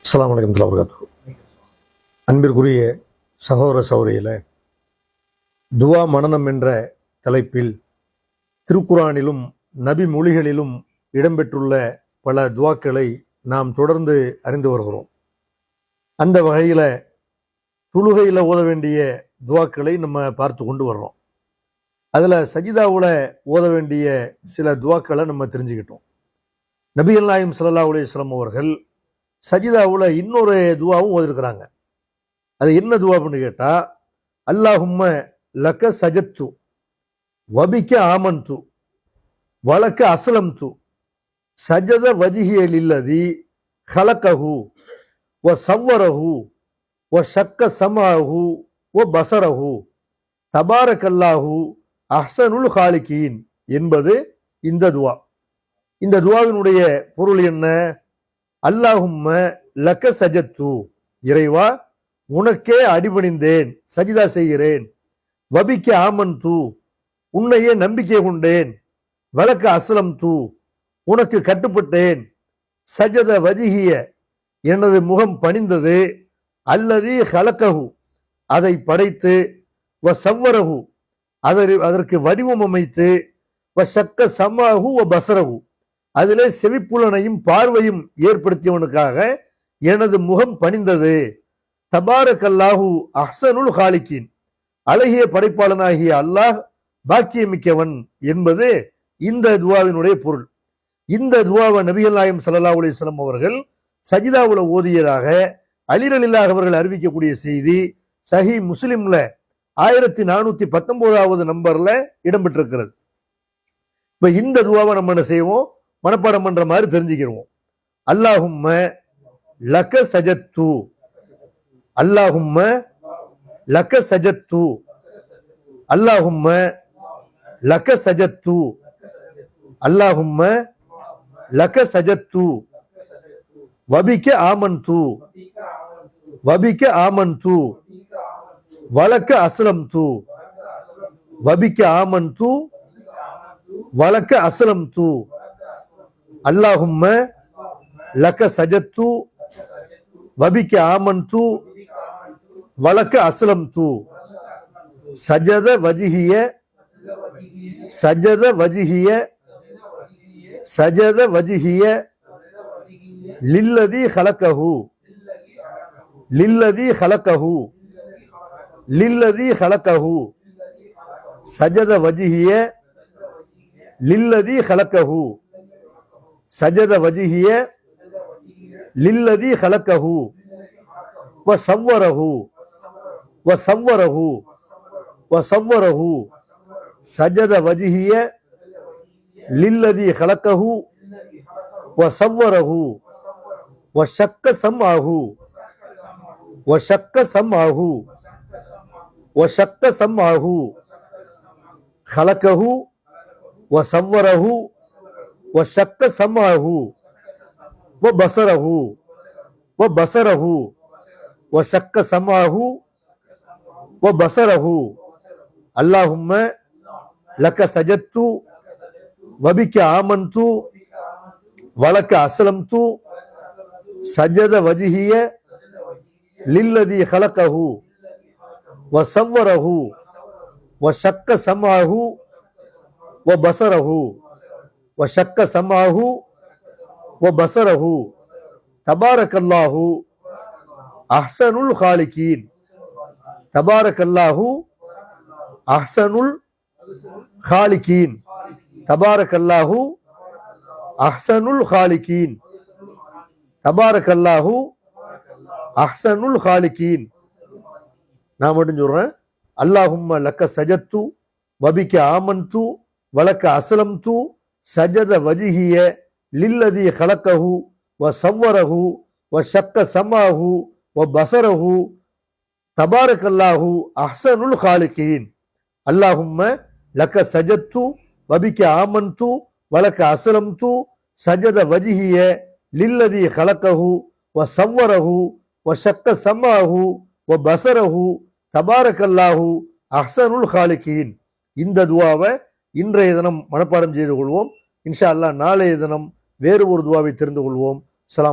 அஸ்ஸலாமு அலைக்கும் வரஹ்மத்துல்லாஹி வபரகாத்துஹு. அன்பிற்குரிய சகோதர சகோதரிகளே, துவா மனனம் என்ற தலைப்பில் திருக்குரானிலும் நபி மொழிகளிலும் இடம்பெற்றுள்ள பல துவாக்களை நாம் தொடர்ந்து அறிந்து வருகிறோம். அந்த வகையில் தொழுகையில் ஓத வேண்டிய துவாக்களை நம்ம பார்த்து கொண்டு வர்றோம். அதில் சஜிதாவில் ஓத வேண்டிய சில துவாக்களை நம்ம தெரிஞ்சுக்கிட்டோம். நபிகள் நாயகம் ஸல்லல்லாஹு அலைஹி வஸல்லம் அவர்கள் சஜிதாவில் இன்னொரு துவாவும் ஓதிருக்கிறாங்க. அது என்ன துவா அப்படின்னு கேட்டா, அல்லாஹும்ம லக்க சஜத்து வபிக்க ஆமன்து வலக்க அஸ்லம்து சஜத வஜிஹிய லில்லதி ஹலகஹு வ சவ்வரஹு வ ஷக்க சமாஹு வ பஸரஹு தபாரக்கல்லாஹு அஹ்ஸனுல் ஹாலிகீன் என்பது இந்த துவா. இந்த துவாவினுடைய பொருள் என்ன? அல்லாஹும்ம லக்க சஜத்து, இறைவா உனக்கே அடிபணிந்தேன், சஜிதா செய்கிறேன். வபிக்க ஆமன்து, உன்னையே நம்பிக்கை கொண்டேன். வலக்க அஸ்லம்து, உனக்கு கட்டுப்பட்டேன். சஜத வஜிஹிய, எனது முகம் பணிந்தது. அல்லதி ஹலக்கஹு, அதை படைத்து. வ சவ்வரஹு, அதற்கு வடிவம் அமைத்து. வ ஷக்க சமாஹு வ பஸரஹு, அதிலே செவிப்புலனையும் பார்வையும் ஏற்படுத்தியவனுக்காக எனது முகம் பணிந்தது. தபாரக்கல்லாஹு அஹ்ஸனுல் ஹாலிகீன், அழகிய படைப்பாளனாகிய அல்லாஹ் பாக்கியமிக்கவன் என்பது இந்த துவாவினுடைய பொருள். இந்த துவாவை நபிகள் நாயகம் ஸல்லல்லாஹு அலைஹி வஸல்லம் அவர்கள் சஜிதாவுல ஓதியதாக அலி ரலியல்லாஹு அவர்கள் அறிவிக்கக்கூடிய செய்தி சஹி முஸ்லிம்ல 1419வது நம்பர்ல இடம்பெற்றிருக்கிறது. இப்ப இந்த துவாவை நம்ம என்ன செய்வோம்? மனப்பாடம் பண்ற மாதிரி தெரிஞ்சுக்கிறோம். அல்லாஹும்ம லக்க சஜத்து, அல்லாஹும்ம லக்க சஜத்து, அல்லாஹும்ம லக்க சஜத்து, அல்லாஹும்ம லக்க சஜத்து வபிக்க ஆமன்து வபிக்க ஆமன்து வலக்க அஸ்லம்து வபிக்க ஆமன்து வலக்க அஸ்லம்து அல்லாஹும்ம லக்க சஜத்து வபிக்க ஆமன்து வலக்க அஸ்லம்து சஜத வஜிஹிய சஜத வஜிஹிய சஜத வஜிஹிய லில்லதி ஹலகஹு லில்லதி ஹலகஹு லில்லதி ஹலகஹு சஜத வஜிஹிய லில்லதி ஹலகஹு சஜத வஜிஹிய லில்லதி ஹலகஹு வ சவ்வரஹு வ சவ்வரஹு வ சவ்வரஹு சஜத வஜிஹிய லில்லதி ஹலகஹு வ சவ்வரஹு வ ஷக்க சம்ஆஹு வ ஷக்க சம்ஆஹு வ ஷக்க சம்ஆஹு ஹலகஹு வ சவ்வரஹு வ ஷக்க சம்ஆஹு வ பஸரஹு வ பஸரஹு வ ஷக்க சம்ஆஹு வ பஸரஹு அல்லாஹும்ம லக்க சஜத்து வபிக்க ஆமன்து வலக்க அஸ்லம்து சஜத வஜிஹிய லில்லதி ஹலகஹு வ சவ்வரஹு வ ஷக்க சம்ஆஹு வ பஸரஹு வ ஷக்க சம்ஆஹு வ பஸரஹு தபாரக்கல்லாஹு அஹ்ஸனுல் ஹாலிகீன் தபாரக்கல்லாஹு அஹ்ஸனுல் ஹாலிகீன் தபாரக்கல்லாஹு அஹ்ஸனுல் ஹாலிகீன் தபாரக்கல்லாஹு அஹ்ஸனுல் ஹாலிகீன். நான் மட்டும் சொல்றேன். அல்லாஹும்ம லக்க சஜத்து வபிக்க ஆமன்து வலக்க அஸ்லம்து சஜத வஜிஹிய லில்லதி ஹலகஹு வ சவ்வரஹு வ ஷக்க சம்ஆஹு வ பஸரஹு தபாரக்கல்லாஹு அஹ்ஸனுல் ஹாலிகீன். அல்லாஹும்ம லக்க சஜத்து வபிக்க ஆமன்து வலக்க அஸ்லம்து சஜத வஜிஹிய லில்லதி ஹலகஹு வ சவ்வரஹு வ ஷக்க சம்ஆஹு வ பஸரஹு தபாரக்கல்லாஹு அஹ்ஸனுல் ஹாலிகீன். இந்த துவாவை இன்றைய தினம் மனப்பாடம் செய்து கொள்வோம். இன்ஷா அல்லாஹ் நாளைய தினம் வேறு ஒரு துவாவை தெரிந்து கொள்வோம்.